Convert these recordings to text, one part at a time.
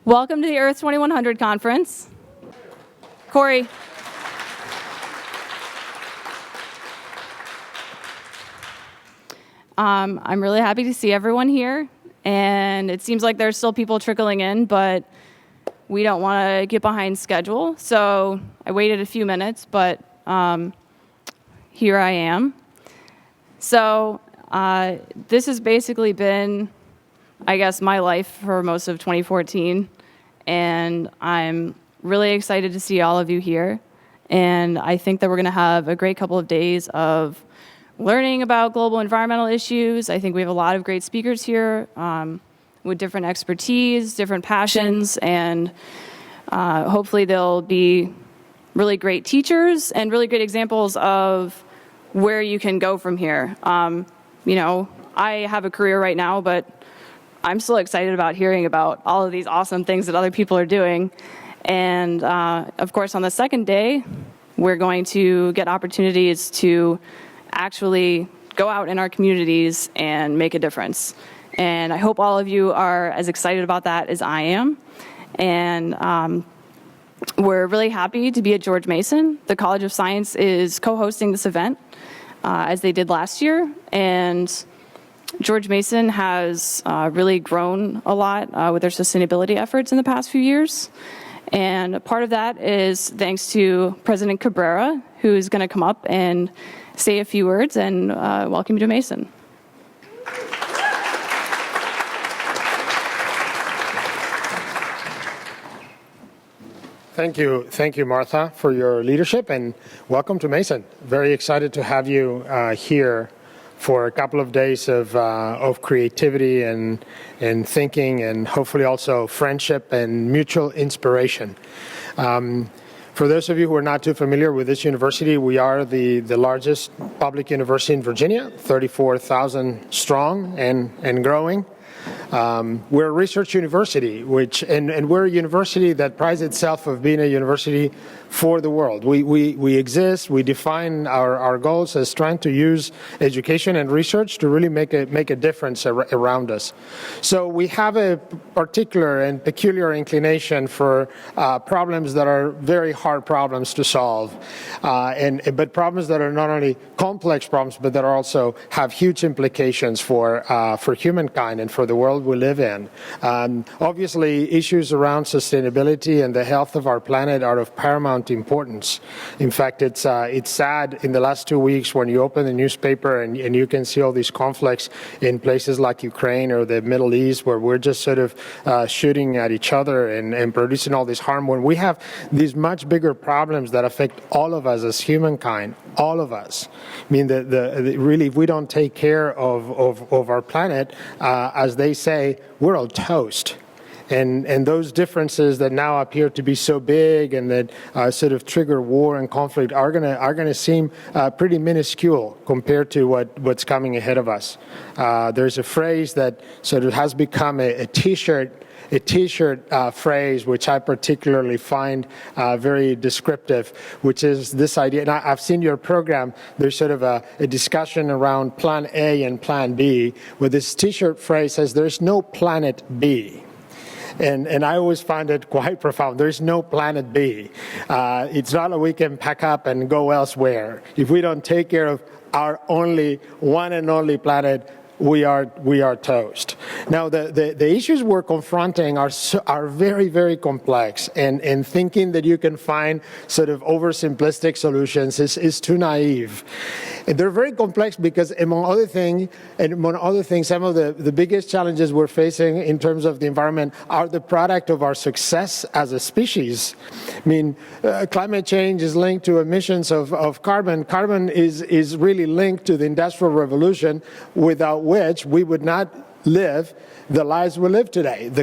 Welcome to the Earth 2100 conference. Corey. I'm really happy to see everyone here, and it seems like there's still people trickling in, but we don't want to get behind schedule, so I waited a few minutes, but here I am. So this has basically been, I guess, my life for most of 2014, and I'm really excited to see all of you here, and I think that we're going to have a great couple of days of learning about global environmental issues. I think we have a lot of great speakers here with different expertise, different passions, and hopefully they'll be really great teachers and really great examples of where you can go from here. You know, I have a career right now, but I'm still excited about hearing about all of these awesome things that other people are doing. And of course, on the second day, we're going to get opportunities to actually go out in our communities and make a difference. And I hope all of you are as excited about that as I am. And we're really happy to be at George Mason. The College of Science is co-hosting this event, as they did last year. And George Mason has really grown a lot with their sustainability efforts in the past few years. And part of that is thanks to President Cabrera, who's going to come up and say a few words and welcome you to Mason. Thank you, Martha, for your leadership, and welcome to Mason. Very excited to have you here for a couple of days of creativity and thinking, and hopefully also friendship and mutual inspiration. For those of you who are not too familiar with this university, we are the largest public university in Virginia, 34,000 strong and growing. We're a research university, and we're a university that prides itself of being a university for the world. We exist, we define our goals as trying to use education and research to really make a difference around us. So we have a particular and peculiar inclination for problems that are very hard problems to solve, but problems that are not only complex problems, but that are also have huge implications for humankind and for the world we live in. Obviously, issues around sustainability and the health of our planet are of paramount importance. In fact, it's sad in the last 2 weeks when you open the newspaper and you can see all these conflicts in places like Ukraine or the Middle East, where we're just sort of shooting at each other and producing all this harm, when we have these much bigger problems that affect all of us as humankind, all of us. I mean, really, if we don't take care of our planet, as they say, we're all toast. And those differences that now appear to be so big and that sort of trigger war and conflict are gonna seem pretty minuscule compared to what's coming ahead of us. There's a phrase that sort of has become a t-shirt phrase, which I particularly find very descriptive, which is this idea. And I've seen your program. There's sort of a discussion around Plan A and Plan B, where this t-shirt phrase says there's no Planet B. And I always find it quite profound. There's no Planet B. It's not that we can pack up and go elsewhere. If we don't take care of our one and only planet, we are toast. Now, the issues we're confronting are very, very complex, and thinking that you can find sort of oversimplistic solutions is too naive. And they're very complex because, among other things, some of the biggest challenges we're facing in terms of the environment are the product of our success as a species. I mean, climate change is linked to emissions of carbon. Carbon is really linked to the Industrial Revolution, without which we would not live the lives we live today. The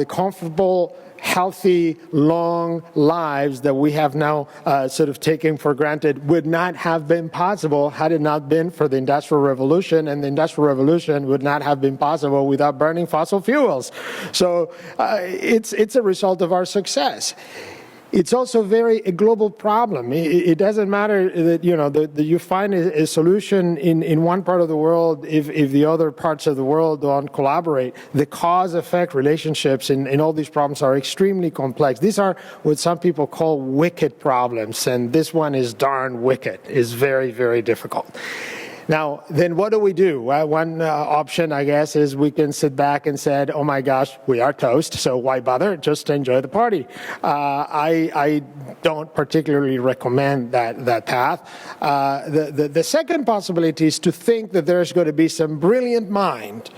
comfortable, healthy, long lives that we have now sort of taken for granted would not have been possible had it not been for the Industrial Revolution, and the Industrial Revolution would not have been possible without burning fossil fuels. So it's a result of our success. It's also a global problem. It doesn't matter that, that you find a solution in one part of the world if the other parts of the world don't collaborate. The cause-effect relationships in all these problems are extremely complex. These are what some people call wicked problems, and this one is darn wicked. It's very, very difficult. Now, then what do we do? Well, one option, I guess, is we can sit back and say, oh my gosh, we are toast, so why bother? Just enjoy the party. I don't particularly recommend that path. The second possibility is to think that there's going to be some brilliant mind,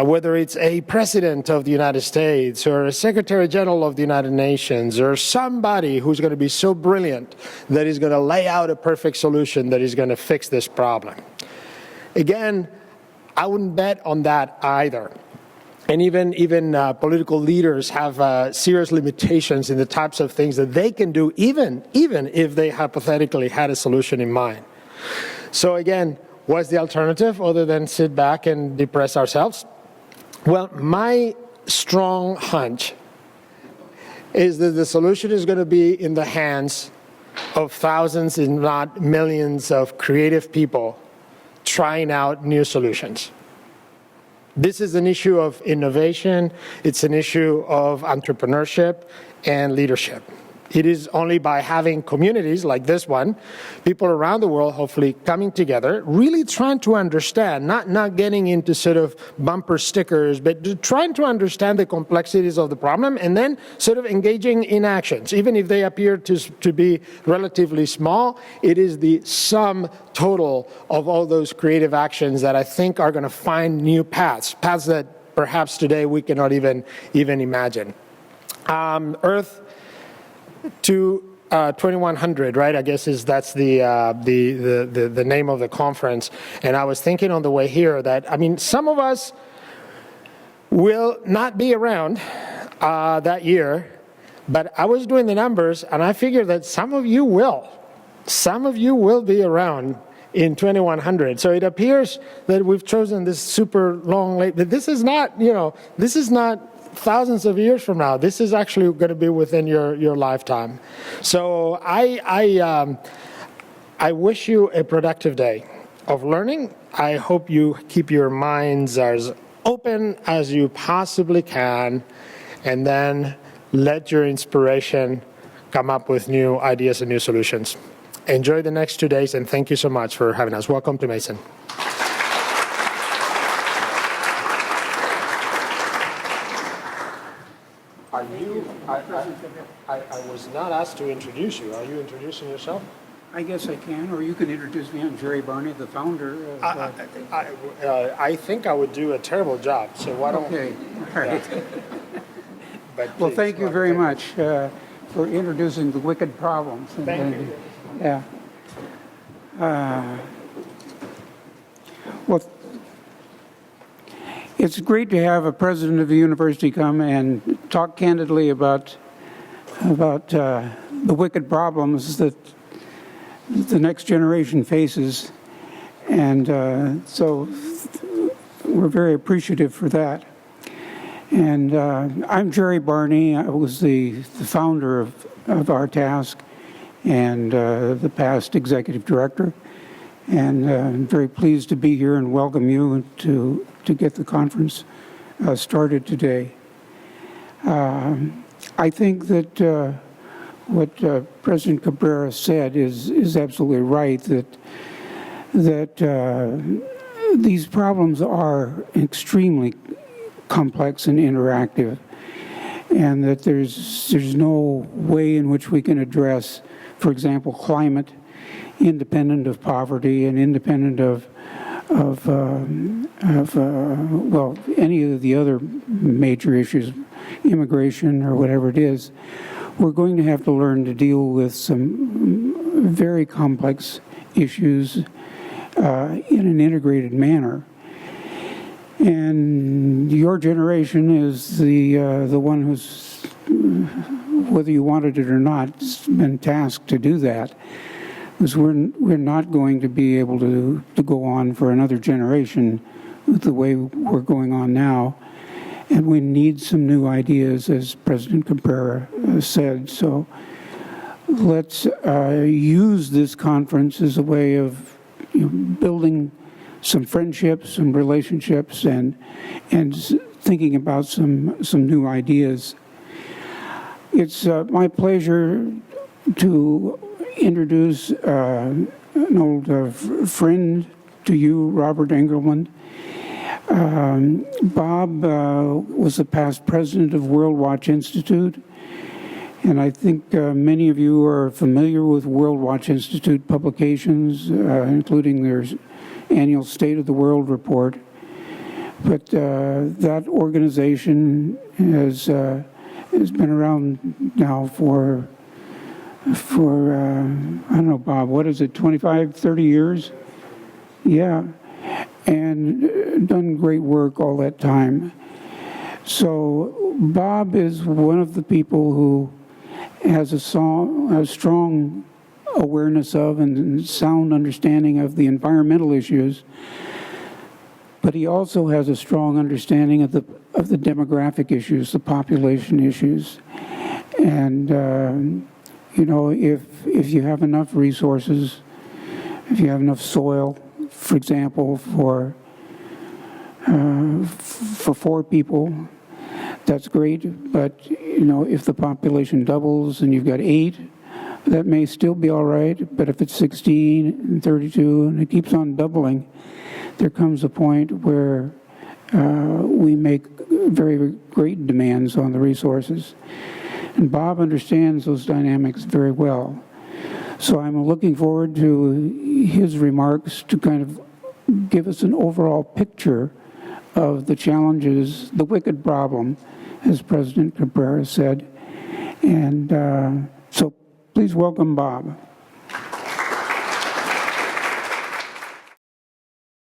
whether it's a president of the United States or a secretary general of the United Nations or somebody who's going to be so brilliant that is going to lay out a perfect solution that is going to fix this problem. Again, I wouldn't bet on that either. And even political leaders have serious limitations in the types of things that they can do, even if they hypothetically had a solution in mind. So again, what's the alternative other than sit back and depress ourselves? Well, my strong hunch is that the solution is going to be in the hands of thousands, if not millions, of creative people trying out new solutions. This is an issue of innovation. It's an issue of entrepreneurship and leadership. It is only by having communities like this one, people around the world hopefully coming together, really trying to understand, not getting into sort of bumper stickers, but trying to understand the complexities of the problem and then sort of engaging in actions. Even if they appear to be relatively small, it is the sum total of all those creative actions that I think are going to find new paths that perhaps today we cannot even imagine. Earth to 2100, right? I guess that's the name of the conference. And I was thinking on the way here that, some of us will not be around that year, but I was doing the numbers and I figured that some of you will. Some of you will be around in 2100. So it appears that we've chosen this super long late, but this is not, this is not thousands of years from now. This is actually going to be within your lifetime. So I wish you a productive day of learning. I hope you keep your minds as open as you possibly can, and then let your inspiration come up with new ideas and new solutions. Enjoy the next 2 days, and thank you so much for having us. Welcome to Mason. I was not asked to introduce you. Are you introducing yourself? I guess I can, or you can introduce me. I'm Jerry Barney, the founder of... I think I would do a terrible job, so why don't... Okay, all right. But Well, please, thank you very much for introducing the wicked problems. Thank you. Yeah. Well, it's great to have a president of the university come and talk candidly about the wicked problems that the next generation faces, and so we're very appreciative for that. And I'm Jerry Barney. I was the founder of our task and the past executive director, and I'm very pleased to be here and welcome you to get the conference started today. I think that what President Cabrera said is absolutely right, that these problems are extremely complex and interactive, and that there's no way in which we can address, for example, climate, independent of poverty and independent of any of the other major issues, immigration or whatever it is. We're going to have to learn to deal with some very complex issues in an integrated manner. And your generation is the one who's, whether you wanted it or not, been tasked to do that. Because we're not going to be able to go on for another generation with the way we're going on now. And we need some new ideas, as President Cabrera said. So let's use this conference as a way of building some friendships, some relationships, and thinking about some new ideas. It's my pleasure to introduce an old friend to you, Robert Engelman. Bob was the past president of World Watch Institute, and I think many of you are familiar with World Watch Institute publications, including their annual State of the World report. But that organization has been around now for I don't know, Bob, what is it, 25, 30 years? Yeah, and done great work all that time. So Bob is one of the people who has a strong awareness of and sound understanding of the environmental issues, but he also has a strong understanding of the demographic issues, the population issues. And you know, if you have enough resources, if you have enough soil, for example, for 4 people, that's great. But you know, if the population doubles and you've got 8, that may still be all right. But if it's 16 and 32 and it keeps on doubling, there comes a point where we make very great demands on the resources. And Bob understands those dynamics very well. So I'm looking forward to his remarks to kind of give us an overall picture of the challenges, the wicked problem, as President Cabrera said. And so please welcome Bob.